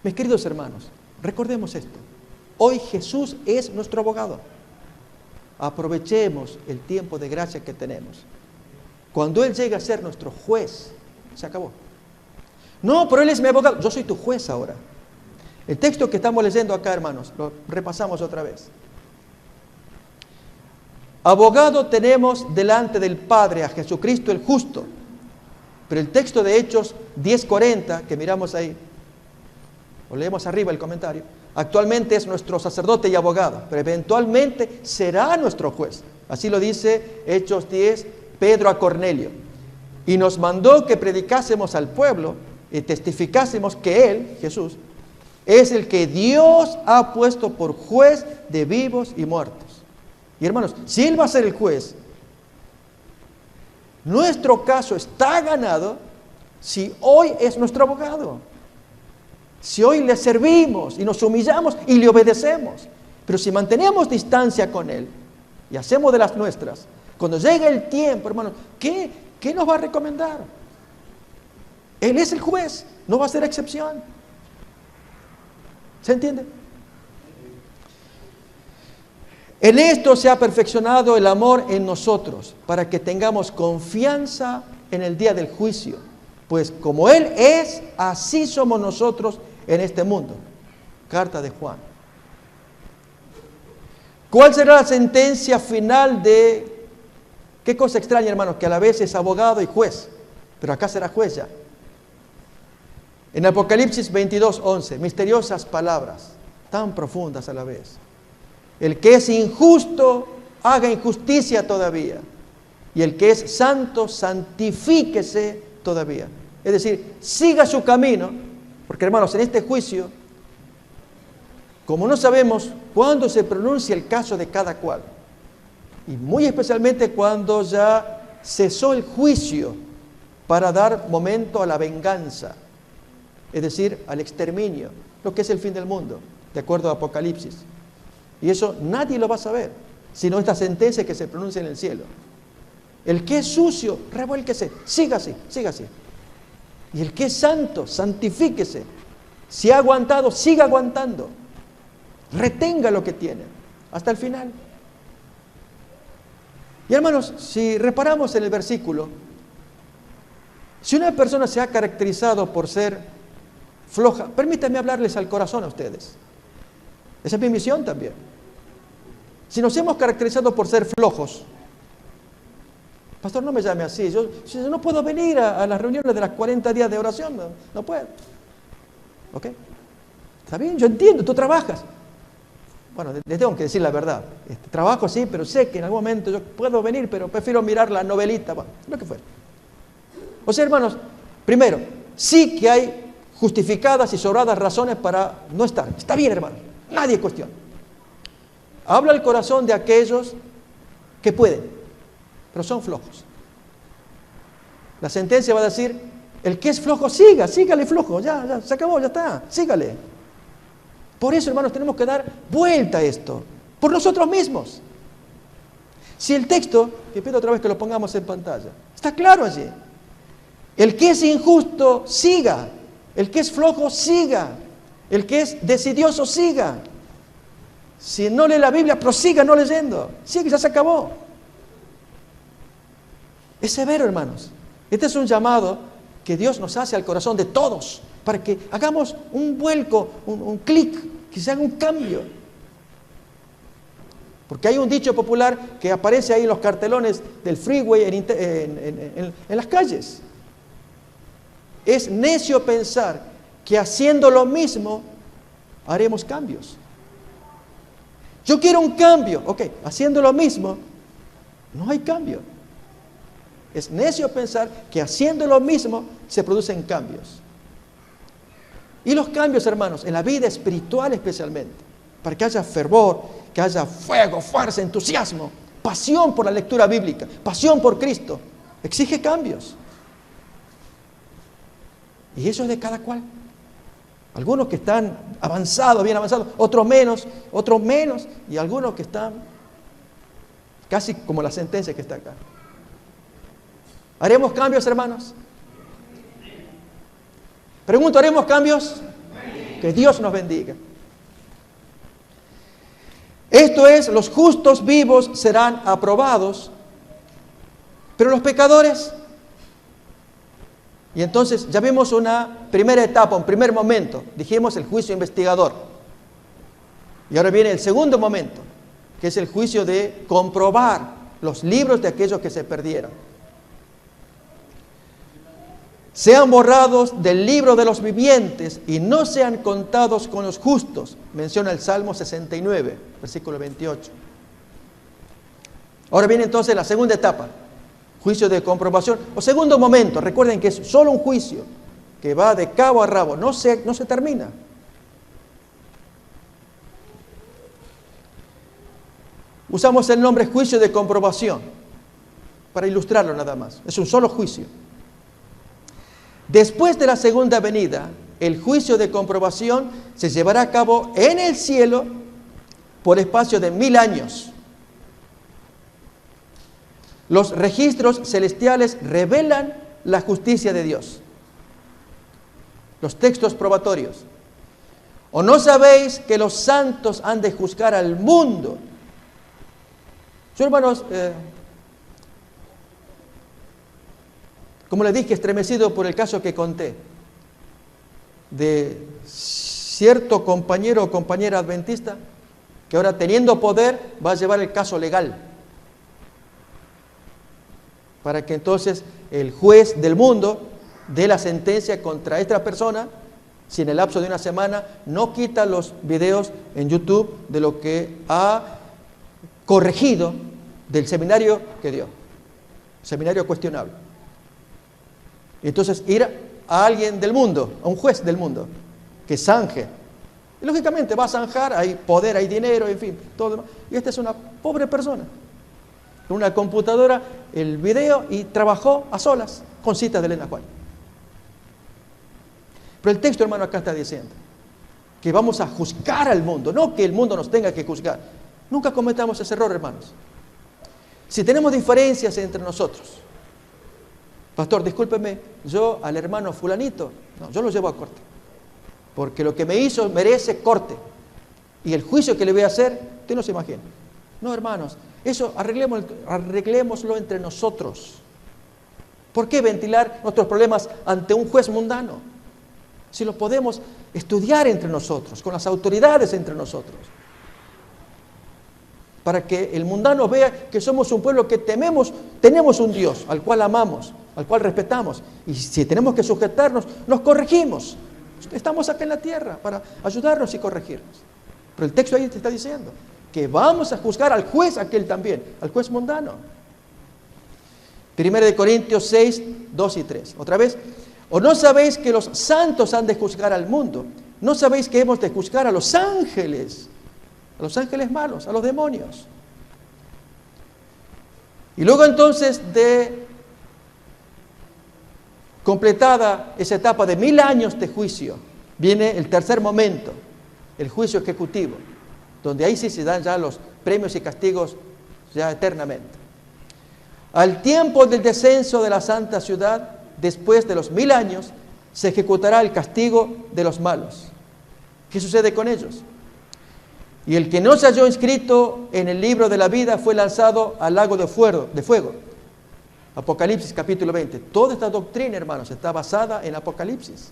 Mis queridos hermanos, recordemos esto: hoy Jesús es nuestro abogado. Aprovechemos el tiempo de gracia que tenemos. Cuando Él llegue a ser nuestro juez, se acabó. No, pero Él es mi abogado. Yo soy tu juez ahora. El texto que estamos leyendo acá, hermanos, lo repasamos otra vez. Abogado tenemos delante del Padre a Jesucristo el justo. Pero el texto de Hechos 10:40, que miramos ahí, o leemos arriba el comentario, actualmente es nuestro sacerdote y abogado, pero eventualmente será nuestro juez. Así lo dice Hechos 10, Pedro a Cornelio. Y nos mandó que predicásemos al pueblo y testificásemos que Él, Jesús, es el que Dios ha puesto por juez de vivos y muertos. Y hermanos, si Él va a ser el juez, nuestro caso está ganado si hoy es nuestro abogado. Si hoy le servimos y nos humillamos y le obedecemos. Pero si mantenemos distancia con Él y hacemos de las nuestras, cuando llegue el tiempo, hermanos, ¿qué nos va a recomendar? Él es el juez, no va a ser excepción. ¿Se entiende? En esto se ha perfeccionado el amor en nosotros, para que tengamos confianza en el día del juicio. Pues como Él es, así somos nosotros en este mundo. Carta de Juan. ¿Cuál será la sentencia final de... Qué cosa extraña, hermanos, que a la vez es abogado y juez, pero acá será juez ya. En Apocalipsis 22:11, misteriosas palabras, tan profundas a la vez. El que es injusto, haga injusticia todavía. Y el que es santo, santifíquese todavía. Es decir, siga su camino, porque hermanos, en este juicio, como no sabemos cuándo se pronuncia el caso de cada cual, y muy especialmente cuando ya cesó el juicio para dar momento a la venganza, es decir, al exterminio, lo que es el fin del mundo, de acuerdo a Apocalipsis. Y eso nadie lo va a saber, sino esta sentencia que se pronuncia en el cielo. El que es sucio, revuélquese, siga así, siga así. Y el que es santo, santifíquese. Si ha aguantado, siga aguantando. Retenga lo que tiene hasta el final. Y hermanos, si reparamos en el versículo, si una persona se ha caracterizado por ser floja, permítanme hablarles al corazón a ustedes. Esa es mi misión también. Si nos hemos caracterizado por ser flojos, pastor, no me llame así, yo no puedo venir a las reuniones de las 40 días de oración, no puedo. ¿Ok? Está bien, yo entiendo, tú trabajas. Bueno, les tengo que decir la verdad. Trabajo sí, pero sé que en algún momento yo puedo venir, pero prefiero mirar la novelita, bueno, lo que fuera. O sea, hermanos, primero, sí que hay justificadas y sobradas razones para no estar. Está bien, hermanos, nadie cuestiona. Habla el corazón de aquellos que pueden, pero son flojos. La sentencia va a decir, el que es flojo, sígale flojo, ya, se acabó, ya está, sígale. Por eso, hermanos, tenemos que dar vuelta a esto, por nosotros mismos. Si el texto, que pido otra vez que lo pongamos en pantalla, está claro allí. El que es injusto, siga. El que es flojo, siga. El que es decidioso, siga. Si no lee la Biblia, prosiga no leyendo. Sigue, ya se acabó. Es severo, hermanos. Este es un llamado que Dios nos hace al corazón de todos, para que hagamos un vuelco, un clic, que se haga un cambio. Porque hay un dicho popular que aparece ahí en los cartelones del freeway, en las calles. Es necio pensar que haciendo lo mismo haremos cambios. Yo quiero un cambio. Ok, haciendo lo mismo no hay cambio. Es necio pensar que haciendo lo mismo se producen cambios. Y los cambios, hermanos, en la vida espiritual especialmente, para que haya fervor, que haya fuego, fuerza, entusiasmo, pasión por la lectura bíblica, pasión por Cristo, exige cambios. Y eso es de cada cual. Algunos que están avanzados, bien avanzados, otros menos, y algunos que están casi como la sentencia que está acá. ¿Haremos cambios, hermanos? Pregunto, ¿haremos cambios? Que Dios nos bendiga. Esto es, los justos vivos serán aprobados, pero los pecadores. Y entonces ya vimos una primera etapa, un primer momento. Dijimos el juicio investigador. Y ahora viene el segundo momento, que es el juicio de comprobar los libros de aquellos que se perdieron. Sean borrados del libro de los vivientes y no sean contados con los justos, menciona el Salmo 69, versículo 28. Ahora viene entonces la segunda etapa, juicio de comprobación, o segundo momento. Recuerden que es solo un juicio que va de cabo a rabo, no se termina. Usamos el nombre juicio de comprobación para ilustrarlo nada más. Es un solo juicio. Después de la segunda venida, el juicio de comprobación se llevará a cabo en el cielo por espacio de 1000 años. Los registros celestiales revelan la justicia de Dios. Los textos probatorios. ¿O no sabéis que los santos han de juzgar al mundo? Yo, hermanos, como les dije, estremecido por el caso que conté de cierto compañero o compañera adventista que ahora, teniendo poder, va a llevar el caso legal para que entonces el juez del mundo dé la sentencia contra esta persona si en el lapso de una semana no quita los videos en YouTube de lo que ha corregido del seminario que dio, seminario cuestionable. Y entonces ir a alguien del mundo, a un juez del mundo, que zanje. Y lógicamente va a zanjar, hay poder, hay dinero, en fin, todo demás. Y esta es una pobre persona. Con una computadora, el video, y trabajó a solas con citas de Elena White. Pero el texto, hermano, acá está diciendo que vamos a juzgar al mundo, no que el mundo nos tenga que juzgar. Nunca cometamos ese error, hermanos. Si tenemos diferencias entre nosotros, pastor, discúlpeme, yo al hermano fulanito, no, yo lo llevo a corte, porque lo que me hizo merece corte. y el juicio que le voy a hacer, usted no se imagina. No, hermanos, eso arreglémoslo entre nosotros. ¿Por qué ventilar nuestros problemas ante un juez mundano? Si lo podemos estudiar entre nosotros, con las autoridades entre nosotros. Para que el mundano vea que somos un pueblo que tememos, tenemos un Dios al cual amamos, al cual respetamos. Y si tenemos que sujetarnos, nos corregimos. Estamos acá en la tierra para ayudarnos y corregirnos. Pero el texto ahí te está diciendo que vamos a juzgar al juez aquel también, al juez mundano. 1 Corintios 6, 2 y 3. Otra vez. ¿O no sabéis que los santos han de juzgar al mundo? ¿No sabéis que hemos de juzgar a los ángeles? A los ángeles malos, a los demonios. Y luego entonces de completada esa etapa de 1000 años de juicio, viene el tercer momento, el juicio ejecutivo, donde ahí sí se dan ya los premios y castigos ya eternamente. Al tiempo del descenso de la santa ciudad, después de los 1000 años, se ejecutará el castigo de los malos. ¿Qué sucede con ellos? Y el que no se halló inscrito en el libro de la vida fue lanzado al lago de fuego. Apocalipsis capítulo 20. Toda esta doctrina, hermanos, está basada en Apocalipsis,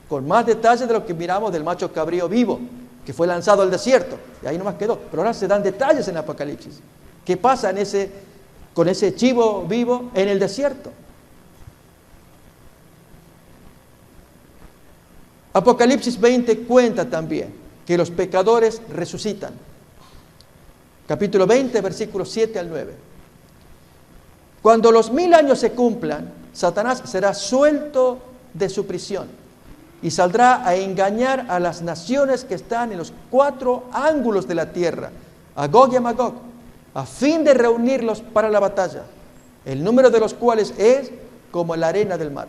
con más detalles de lo que miramos del macho cabrío vivo, que fue lanzado al desierto, y ahí nomás quedó. Pero ahora se dan detalles en Apocalipsis. ¿Qué pasa con ese chivo vivo en el desierto? Apocalipsis 20 cuenta también que los pecadores resucitan. Capítulo 20, versículos 7 al 9. Cuando los 1000 años se cumplan, Satanás será suelto de su prisión y saldrá a engañar a las naciones que están en los 4 ángulos de la tierra, a Gog y a Magog, a fin de reunirlos para la batalla, el número de los cuales es como la arena del mar.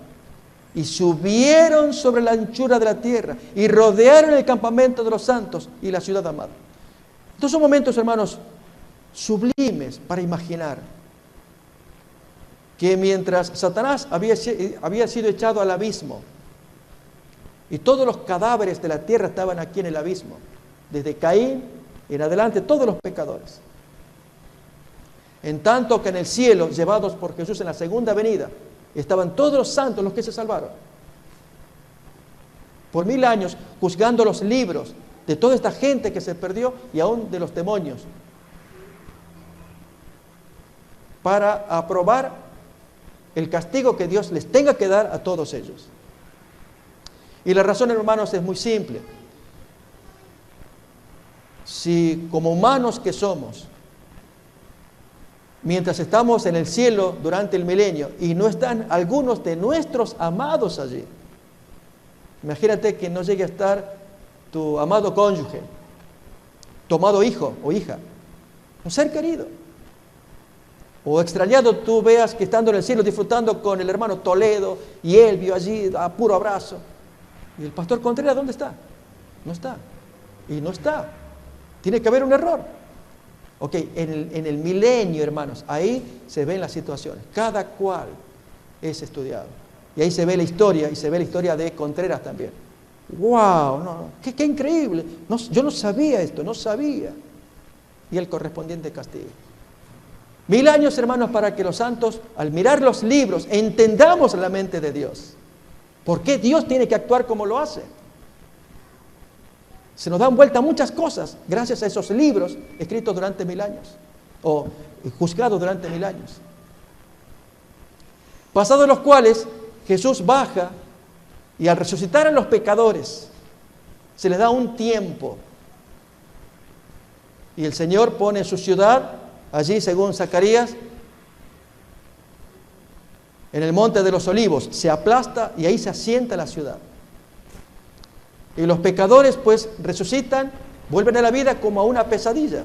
Y subieron sobre la anchura de la tierra y rodearon el campamento de los santos y la ciudad amada. Estos son momentos, hermanos, sublimes para imaginar que mientras Satanás había sido echado al abismo y todos los cadáveres de la tierra estaban aquí en el abismo, desde Caín en adelante, todos los pecadores. En tanto que en el cielo, llevados por Jesús en la segunda venida, estaban todos los santos, los que se salvaron. Por 1000 años, juzgando los libros de toda esta gente que se perdió y aún de los demonios, para aprobar el castigo que Dios les tenga que dar a todos ellos. Y la razón, hermanos, es muy simple. Si como humanos que somos, mientras estamos en el cielo durante el milenio y no están algunos de nuestros amados allí, imagínate que no llegue a estar tu amado cónyuge, tu amado hijo o hija, un ser querido, o extrañado, tú veas que estando en el cielo disfrutando con el hermano Toledo y él vio allí a puro abrazo, y el pastor Contreras, ¿dónde está? No está, y no está, tiene que haber un error. Ok, en el milenio, hermanos, ahí se ven las situaciones, cada cual es estudiado. Y ahí se ve la historia, y se ve la historia de Contreras también. ¡Wow! ¡Qué increíble! Yo no sabía esto, no sabía. Y el correspondiente castigo. 1000 años, hermanos, para que los santos, al mirar los libros, entendamos la mente de Dios. ¿Por qué Dios tiene que actuar como lo hace? Se nos dan vuelta muchas cosas gracias a esos libros escritos durante 1000 años o juzgados durante 1000 años. Pasados los cuales Jesús baja y al resucitar a los pecadores se les da un tiempo y el Señor pone su ciudad allí, según Zacarías, en el monte de los olivos, se aplasta y ahí se asienta la ciudad. Y los pecadores pues resucitan, vuelven a la vida como a una pesadilla,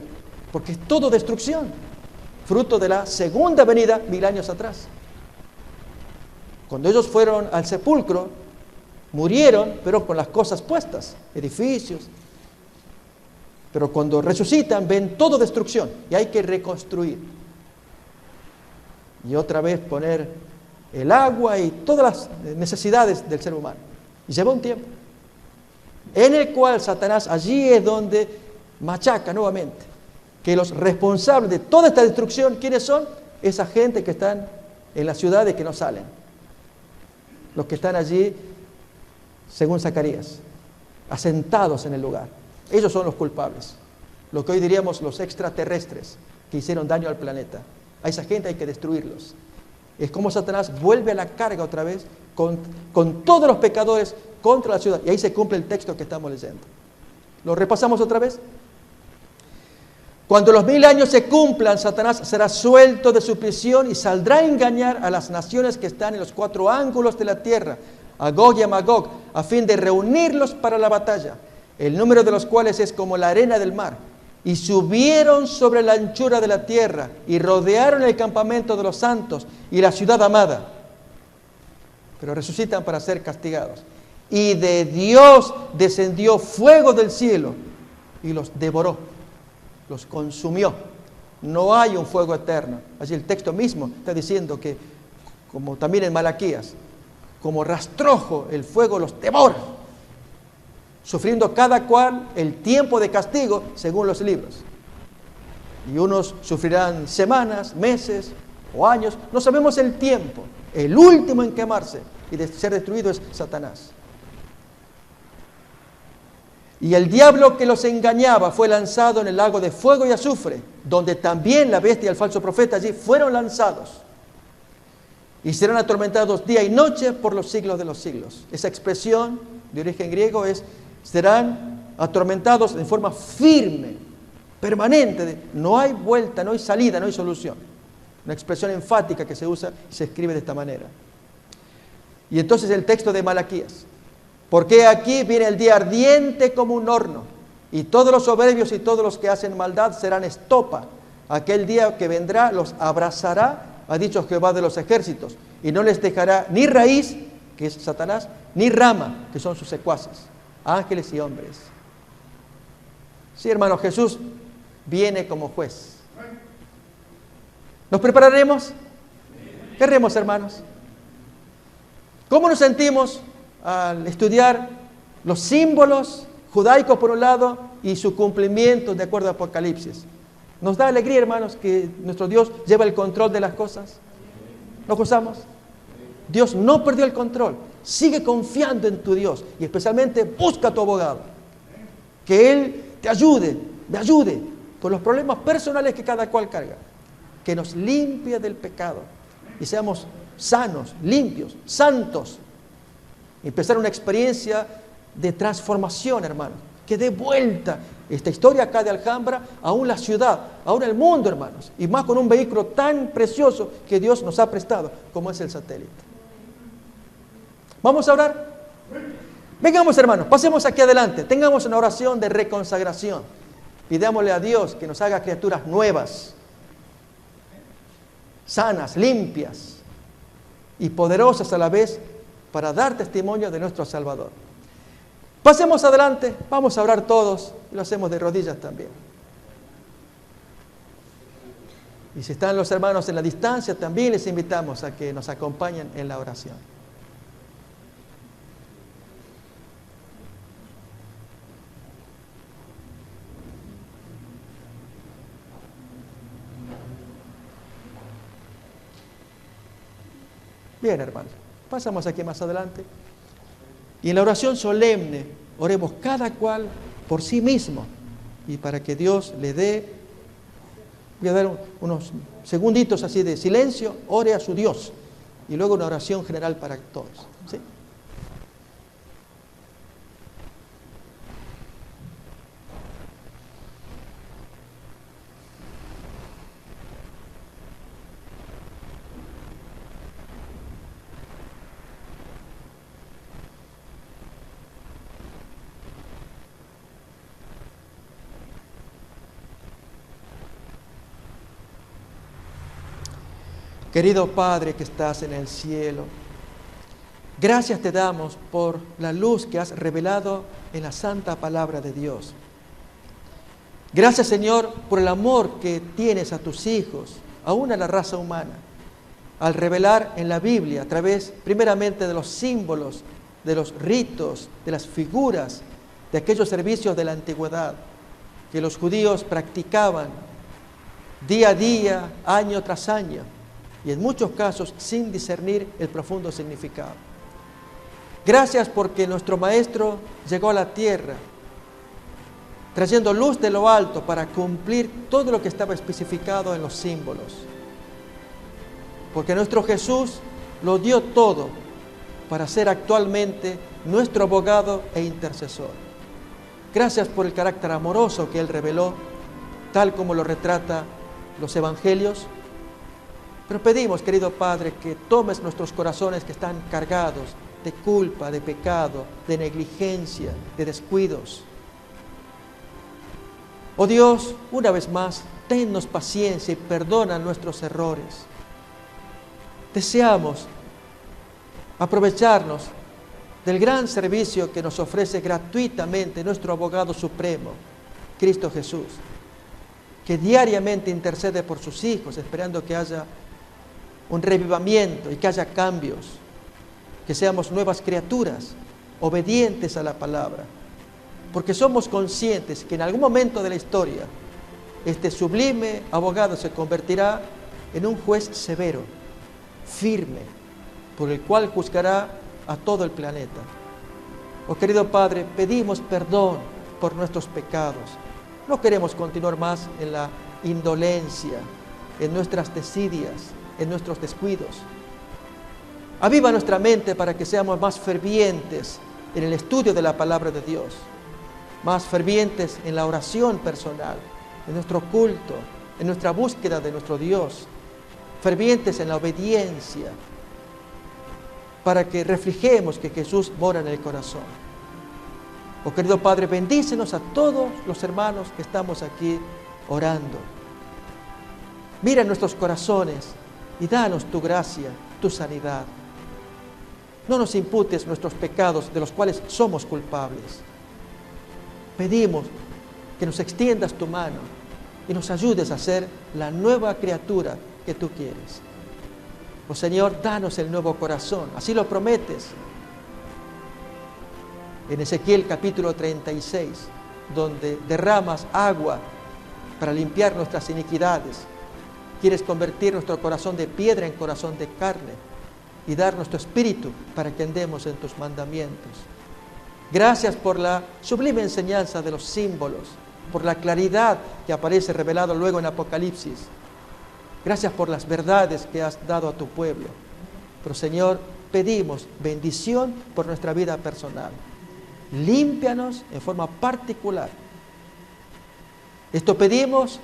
porque es todo destrucción, fruto de la segunda venida 1000 años atrás. Cuando ellos fueron al sepulcro, murieron, pero con las cosas puestas, edificios. Pero cuando resucitan, ven todo destrucción y hay que reconstruir. Y otra vez poner el agua y todas las necesidades del ser humano. Y lleva un tiempo. en el cual Satanás allí es donde machaca nuevamente. Que los responsables de toda esta destrucción, ¿quiénes son? Esa gente que están en las ciudades que no salen. Los que están allí, según Zacarías, asentados en el lugar. Ellos son los culpables. Lo que hoy diríamos los extraterrestres que hicieron daño al planeta. A esa gente hay que destruirlos. Es como Satanás vuelve a la carga otra vez con todos los pecadores contra la ciudad. Y ahí se cumple el texto que estamos leyendo. ¿Lo repasamos otra vez? Cuando los 1000 años se cumplan, Satanás será suelto de su prisión y saldrá a engañar a las naciones que están en los 4 ángulos de la tierra, a Gog y a Magog, a fin de reunirlos para la batalla, el número de los cuales es como la arena del mar. Y subieron sobre la anchura de la tierra y rodearon el campamento de los santos y la ciudad amada. Pero resucitan para ser castigados. Y de Dios descendió fuego del cielo y los devoró, los consumió. No hay un fuego eterno. Así el texto mismo está diciendo que, como también en Malaquías, como rastrojo el fuego los devora, sufriendo cada cual el tiempo de castigo según los libros. Y unos sufrirán semanas, meses o años, no sabemos el tiempo. El último en quemarse y de ser destruido es Satanás. Y el diablo que los engañaba fue lanzado en el lago de fuego y azufre, donde también la bestia y el falso profeta allí fueron lanzados. Y serán atormentados día y noche por los siglos de los siglos. Esa expresión de origen griego es: serán atormentados en forma firme, permanente. No hay vuelta, no hay salida, no hay solución. Una expresión enfática que se usa y se escribe de esta manera. Y entonces el texto de Malaquías: porque aquí viene el día ardiente como un horno, y todos los soberbios y todos los que hacen maldad serán estopa. Aquel día que vendrá los abrazará, ha dicho Jehová de los ejércitos, y no les dejará ni raíz, que es Satanás, ni rama, que son sus secuaces, ángeles y hombres. Sí, hermanos, Jesús viene como juez. ¿Nos prepararemos? ¿Qué haremos, hermanos? ¿Cómo nos sentimos al estudiar los símbolos judaicos por un lado y su cumplimiento de acuerdo a Apocalipsis? ¿Nos da alegría, hermanos, que nuestro Dios lleva el control de las cosas? ¿Lo gozamos? Dios no perdió el control. Sigue confiando en tu Dios y especialmente busca a tu abogado. Que Él te ayude, me ayude con los problemas personales que cada cual carga. Que nos limpie del pecado y seamos sanos, limpios, santos. Y empezar una experiencia de transformación, hermano. Que dé vuelta esta historia acá de Alhambra, aún la ciudad, aún el mundo, hermanos. Y más con un vehículo tan precioso que Dios nos ha prestado, como es el satélite. ¿Vamos a orar? Vengamos, hermanos, pasemos aquí adelante. Tengamos una oración de reconsagración. Pidámosle a Dios que nos haga criaturas nuevas, sanas, limpias y poderosas a la vez para dar testimonio de nuestro Salvador. Pasemos adelante, vamos a orar todos y lo hacemos de rodillas también. Y si están los hermanos en la distancia, también les invitamos a que nos acompañen en la oración. Bien, hermanos, pasamos aquí más adelante. Y en la oración solemne, oremos cada cual por sí mismo. Y para que Dios le dé, voy a dar unos segunditos así de silencio, ore a su Dios. Y luego una oración general para todos. ¿Sí? Querido Padre que estás en el cielo, gracias te damos por la luz que has revelado en la santa palabra de Dios. Gracias, Señor, por el amor que tienes a tus hijos, aún a la raza humana, al revelar en la Biblia, a través primeramente de los símbolos, de los ritos, de las figuras, de aquellos servicios de la antigüedad que los judíos practicaban día a día, año tras año, y en muchos casos sin discernir el profundo significado. Gracias porque nuestro Maestro llegó a la tierra trayendo luz de lo alto para cumplir todo lo que estaba especificado en los símbolos. Porque nuestro Jesús lo dio todo para ser actualmente nuestro abogado e intercesor. Gracias por el carácter amoroso que Él reveló, tal como lo retrata los evangelios. Pero pedimos, querido Padre, que tomes nuestros corazones que están cargados de culpa, de pecado, de negligencia, de descuidos. Oh Dios, una vez más, tennos paciencia y perdona nuestros errores. Deseamos aprovecharnos del gran servicio que nos ofrece gratuitamente nuestro abogado supremo, Cristo Jesús, que diariamente intercede por sus hijos, esperando que haya un revivamiento y que haya cambios, que seamos nuevas criaturas, obedientes a la palabra, porque somos conscientes que en algún momento de la historia este sublime abogado se convertirá en un juez severo, firme, por el cual juzgará a todo el planeta. Oh querido Padre, pedimos perdón por nuestros pecados. No queremos continuar más en la indolencia, en nuestras desidias, en nuestros descuidos. Aviva nuestra mente para que seamos más fervientes en el estudio de la palabra de Dios, más fervientes en la oración personal, en nuestro culto, en nuestra búsqueda de nuestro Dios, fervientes en la obediencia, para que reflejemos que Jesús mora en el corazón. Oh querido Padre, bendícenos a todos los hermanos que estamos aquí orando. Mira nuestros corazones y danos tu gracia, tu sanidad. No nos imputes nuestros pecados de los cuales somos culpables. Pedimos que nos extiendas tu mano y nos ayudes a ser la nueva criatura que tú quieres. Oh Señor, danos el nuevo corazón, así lo prometes. En Ezequiel capítulo 36, donde derramas agua para limpiar nuestras iniquidades, quieres convertir nuestro corazón de piedra en corazón de carne y darnos tu espíritu para que andemos en tus mandamientos. Gracias por la sublime enseñanza de los símbolos, por la claridad que aparece revelado luego en Apocalipsis. Gracias por las verdades que has dado a tu pueblo. Pero Señor, pedimos bendición por nuestra vida personal. Límpianos en forma particular. Esto pedimos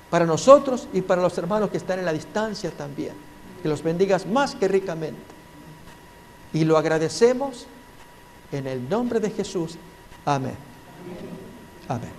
para nosotros y para los hermanos que están en la distancia también. Que los bendigas más que ricamente. Y lo agradecemos en el nombre de Jesús. Amén. Amén.